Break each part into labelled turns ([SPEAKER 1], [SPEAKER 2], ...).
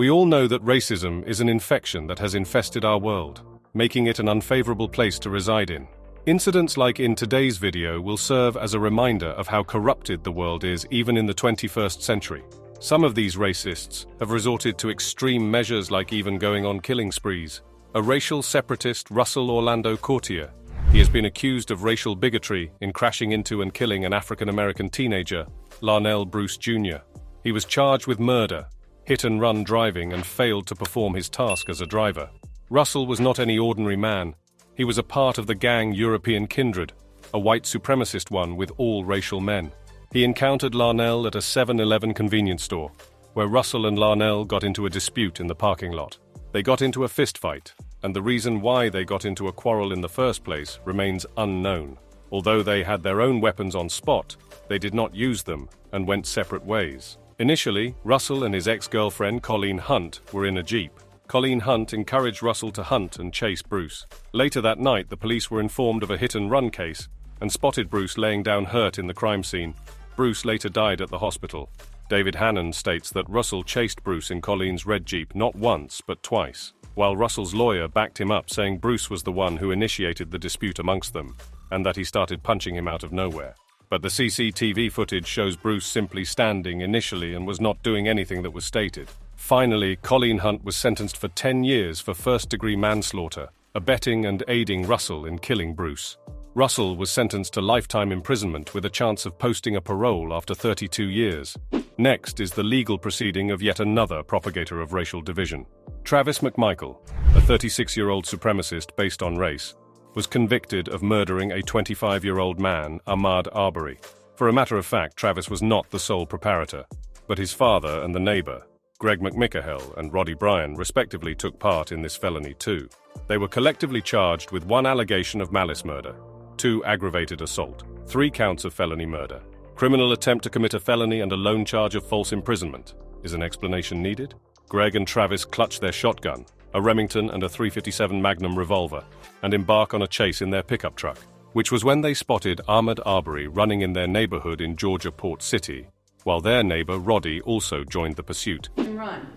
[SPEAKER 1] We all know that racism is an infection that has infested our world, making it an unfavorable place to reside in. Incidents like in today's video will serve as a reminder of how corrupted the world is even in the 21st century. Some of these racists have resorted to extreme measures like even going on killing sprees. A racial separatist, Russell Orlando Courtier, he has been accused of racial bigotry in crashing into and killing an African-American teenager, Larnell Bruce Jr. He was charged with murder, hit-and-run driving, and failed to perform his task as a driver. Russell was not any ordinary man. He was a part of the gang European Kindred, a white supremacist one with all racial men. He encountered Larnell at a 7-Eleven convenience store, where Russell and Larnell got into a dispute in the parking lot. They got into a fistfight, and the reason why they got into a quarrel in the first place remains unknown. Although they had their own weapons on spot, they did not use them and went separate ways. Initially, Russell and his ex-girlfriend Colleen Hunt were in a Jeep. Colleen Hunt encouraged Russell to hunt and chase Bruce. Later that night, the police were informed of a hit-and-run case and spotted Bruce laying down hurt in the crime scene. Bruce later died at the hospital. David Hannon states that Russell chased Bruce in Colleen's red Jeep not once but twice, while Russell's lawyer backed him up, saying Bruce was the one who initiated the dispute amongst them and that he started punching him out of nowhere. But the CCTV footage shows Bruce simply standing initially and was not doing anything that was stated. Finally, Colleen Hunt was sentenced for 10 years for first-degree manslaughter, abetting and aiding Russell in killing Bruce. Russell was sentenced to lifetime imprisonment with a chance of posting a parole after 32 years. Next is the legal proceeding of yet another propagator of racial division. Travis McMichael, a 36-year-old supremacist based on race, was convicted of murdering a 25-year-old man, Ahmaud Arbery. For a matter of fact, Travis was not the sole preparator, but his father and the neighbor, Greg McMichael and Roddy Bryan, respectively took part in this felony too. They were collectively charged with 1 allegation of malice murder, 2 aggravated assault, 3 counts of felony murder, criminal attempt to commit a felony, and a lone charge of false imprisonment. Is an explanation needed? Greg and Travis clutch their shotgun, a Remington and a .357 Magnum revolver, and embark on a chase in their pickup truck, which was when they spotted Ahmaud Arbery running in their neighborhood in Georgia Port City, while their neighbor Roddy also joined the pursuit.
[SPEAKER 2] Run,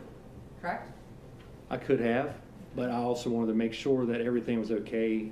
[SPEAKER 2] correct?
[SPEAKER 3] I could have, but I also wanted to make sure that everything was okay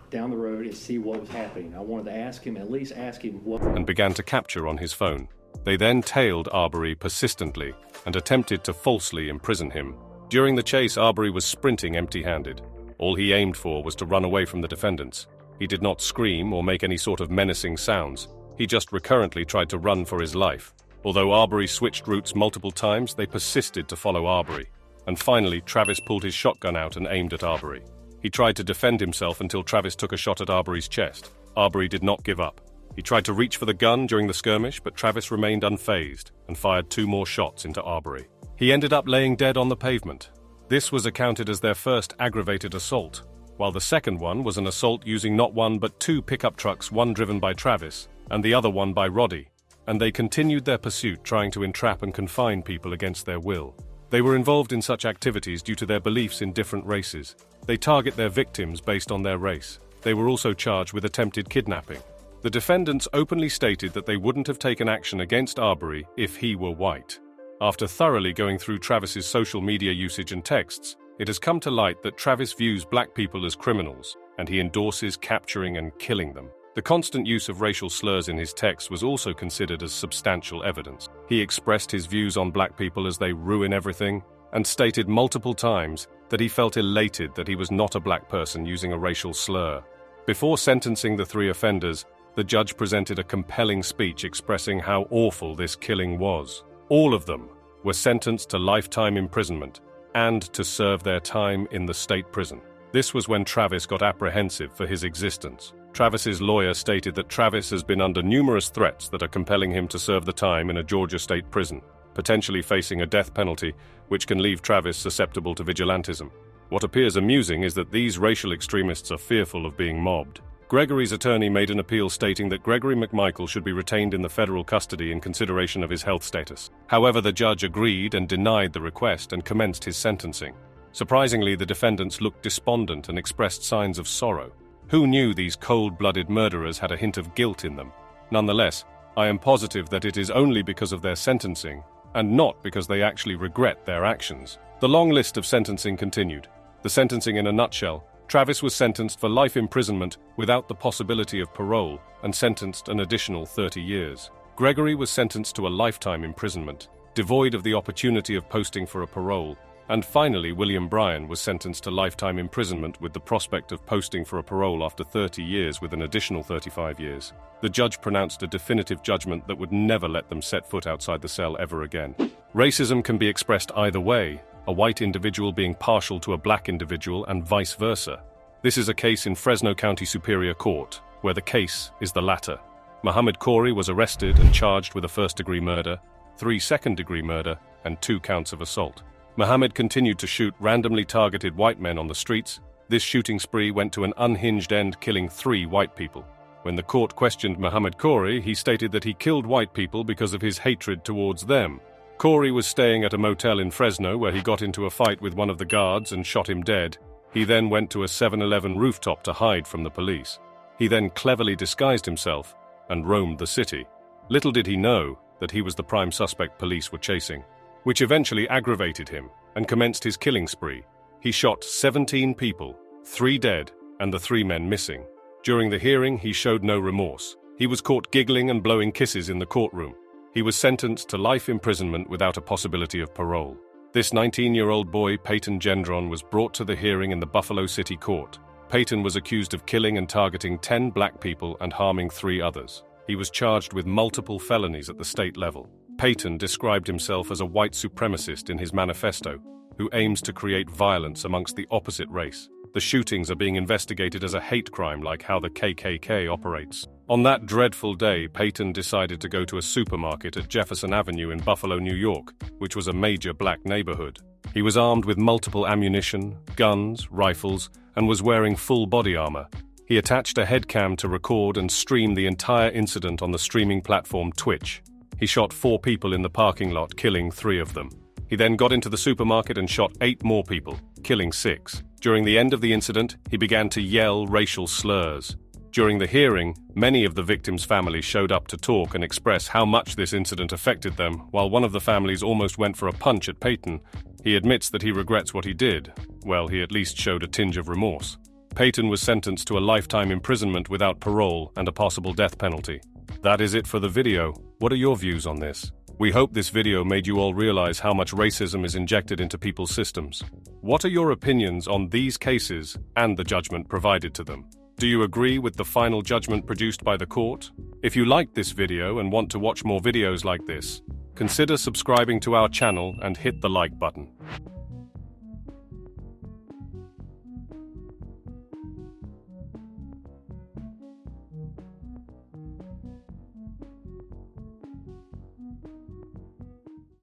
[SPEAKER 3] down the road and see what was happening. I wanted to ask him, at least ask him what...
[SPEAKER 1] And began to capture on his phone. They then tailed Arbery persistently and attempted to falsely imprison him. During the chase, Arbery was sprinting empty-handed. All he aimed for was to run away from the defendants. He did not scream or make any sort of menacing sounds. He just recurrently tried to run for his life. Although Arbery switched routes multiple times, they persisted to follow Arbery. And finally, Travis pulled his shotgun out and aimed at Arbery. He tried to defend himself until Travis took a shot at Arbery's chest. Arbery did not give up. He tried to reach for the gun during the skirmish, but Travis remained unfazed and fired 2 more shots into Arbery. He ended up laying dead on the pavement. This was accounted as their first aggravated assault, while the second one was an assault using not 1 but 2 pickup trucks, one driven by Travis and the other one by Roddy, and they continued their pursuit, trying to entrap and confine people against their will. They were involved in such activities due to their beliefs in different races. They target their victims based on their race. They were also charged with attempted kidnapping. The defendants openly stated that they wouldn't have taken action against Arbery if he were white. After thoroughly going through Travis's social media usage and texts, it has come to light that Travis views black people as criminals, and he endorses capturing and killing them. The constant use of racial slurs in his texts was also considered as substantial evidence. He expressed his views on black people as they ruin everything, and stated multiple times that he felt elated that he was not a black person using a racial slur. Before sentencing the 3 offenders, the judge presented a compelling speech expressing how awful this killing was. All of them were sentenced to lifetime imprisonment and to serve their time in the state prison. This was when Travis got apprehensive for his existence. Travis's lawyer stated that Travis has been under numerous threats that are compelling him to serve the time in a Georgia state prison, potentially facing a death penalty, which can leave Travis susceptible to vigilantism. What appears amusing is that these racial extremists are fearful of being mobbed. Gregory's attorney made an appeal stating that Gregory McMichael should be retained in the federal custody in consideration of his health status. However, the judge agreed and denied the request and commenced his sentencing. Surprisingly, the defendants looked despondent and expressed signs of sorrow. Who knew these cold-blooded murderers had a hint of guilt in them? Nonetheless, I am positive that it is only because of their sentencing and not because they actually regret their actions. The long list of sentencing continued. The sentencing in a nutshell: Travis was sentenced for life imprisonment without the possibility of parole and sentenced an additional 30 years. Gregory was sentenced to a lifetime imprisonment, devoid of the opportunity of posting for a parole. And finally, William Bryan was sentenced to lifetime imprisonment with the prospect of posting for a parole after 30 years with an additional 35 years. The judge pronounced a definitive judgment that would never let them set foot outside the cell ever again. Racism can be expressed either way, a white individual being partial to a black individual and vice versa. This is a case in Fresno County Superior Court, where the case is the latter. Muhammad Corey was arrested and charged with a first-degree murder, 3 second-degree murder, and 2 counts of assault. Muhammad continued to shoot randomly targeted white men on the streets. This shooting spree went to an unhinged end, killing 3 white people. When the court questioned Muhammad Corey, he stated that he killed white people because of his hatred towards them. Corey was staying at a motel in Fresno where he got into a fight with one of the guards and shot him dead. He then went to a 7-Eleven rooftop to hide from the police. He then cleverly disguised himself and roamed the city. Little did he know that he was the prime suspect police were chasing, which eventually aggravated him and commenced his killing spree. He shot 17 people, 3 dead, and the 3 men missing. During the hearing, he showed no remorse. He was caught giggling and blowing kisses in the courtroom. He was sentenced to life imprisonment without a possibility of parole. This 19-year-old boy, Peyton Gendron, was brought to the hearing in the Buffalo City Court. Peyton was accused of killing and targeting 10 black people and harming 3 others. He was charged with multiple felonies at the state level. Peyton described himself as a white supremacist in his manifesto, who aims to create violence amongst the opposite race. The shootings are being investigated as a hate crime, like how the KKK operates. On that dreadful day, Peyton decided to go to a supermarket at Jefferson Avenue in Buffalo, New York, which was a major black neighborhood. He was armed with multiple ammunition, guns, rifles, and was wearing full body armor. He attached a headcam to record and stream the entire incident on the streaming platform Twitch. He shot 4 people in the parking lot, killing 3 of them. He then got into the supermarket and shot 8 more people, killing 6. During the end of the incident, he began to yell racial slurs. During the hearing, many of the victims' families showed up to talk and express how much this incident affected them. While one of the families almost went for a punch at Peyton, he admits that he regrets what he did. Well, he at least showed a tinge of remorse. Peyton was sentenced to a lifetime imprisonment without parole and a possible death penalty. That is it for the video. What are your views on this? We hope this video made you all realize how much racism is injected into people's systems. What are your opinions on these cases and the judgment provided to them? Do you agree with the final judgment produced by the court? If you liked this video and want to watch more videos like this, consider subscribing to our channel and hit the like button.